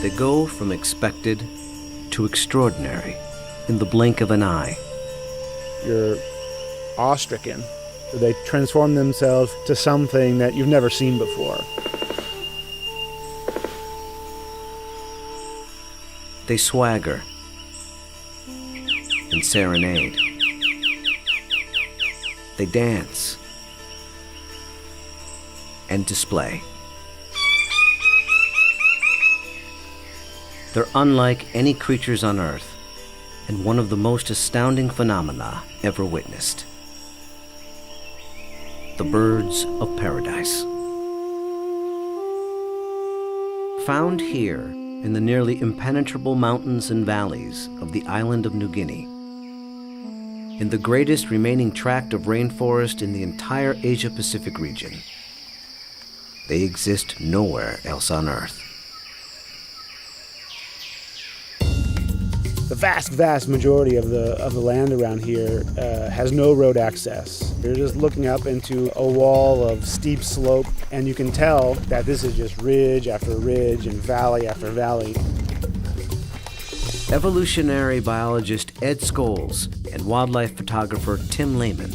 They go from expected to extraordinary in the blink of an eye. You're awestricken. They transform themselves to something that you've never seen before. They swagger and serenade. They dance and display. They're unlike any creatures on Earth, and one of the most astounding phenomena ever witnessed. The birds of paradise. Found here in the nearly impenetrable mountains and valleys of the island of New Guinea, in the greatest remaining tract of rainforest in the entire Asia-Pacific region. They exist nowhere else on Earth. The vast majority of the land around here has no road access. You're just looking up into a wall of steep slope, and you can tell that this is just ridge after ridge and valley after valley. Evolutionary biologist Ed Scholes and wildlife photographer Tim Lehman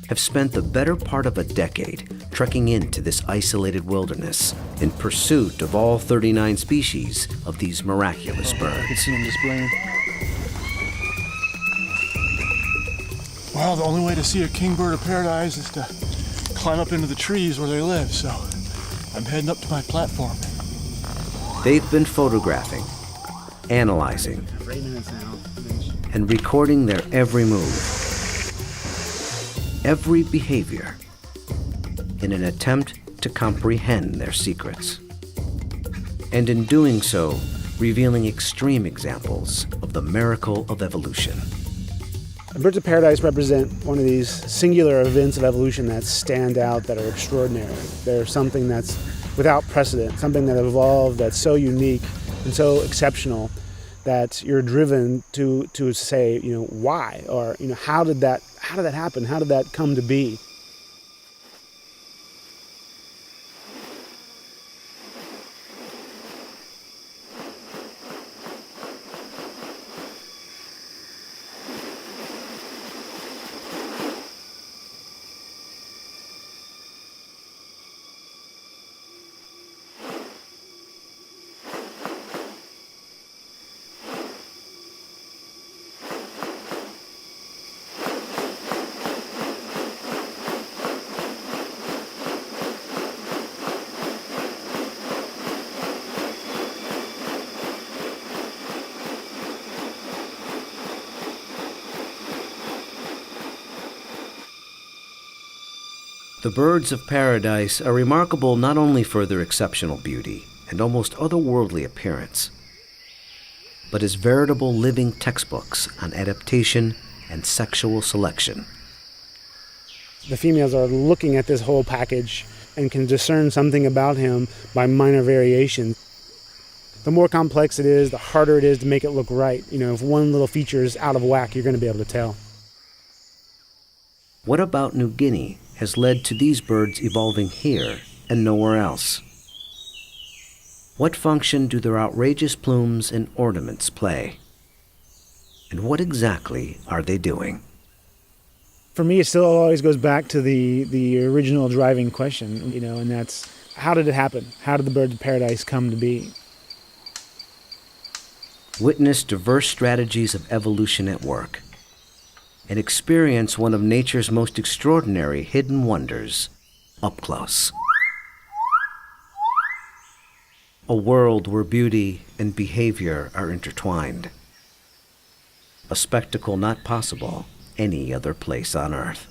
have spent the better part of a decade trekking into this isolated wilderness in pursuit of all 39 species of these miraculous birds. I can see them displaying. Well, the only way to see a kingbird of paradise is to climb up into the trees where they live, so I'm heading up to my platform. They've been photographing, analyzing, and recording their every move, every behavior, in an attempt to comprehend their secrets. And in doing so, revealing extreme examples of the miracle of evolution. Birds of paradise represent one of these singular events of evolution that stand out, that are extraordinary. They're something that's without precedent, something that evolved that's so unique and so exceptional that you're driven to say, why? Or, how did that happen? How did that come to be? The birds of paradise are remarkable not only for their exceptional beauty and almost otherworldly appearance, but as veritable living textbooks on adaptation and sexual selection. The females are looking at this whole package and can discern something about him by minor variation. The more complex it is, the harder it is to make it look right. If one little feature is out of whack, you're going to be able to tell. What about New Guinea has led to these birds evolving here and nowhere else? What function do their outrageous plumes and ornaments play? And what exactly are they doing? For me, it still always goes back to the original driving question, and that's, how did it happen? How did the birds of paradise come to be? Witness diverse strategies of evolution at work, and experience one of nature's most extraordinary hidden wonders up close. A world where beauty and behavior are intertwined. A spectacle not possible any other place on Earth.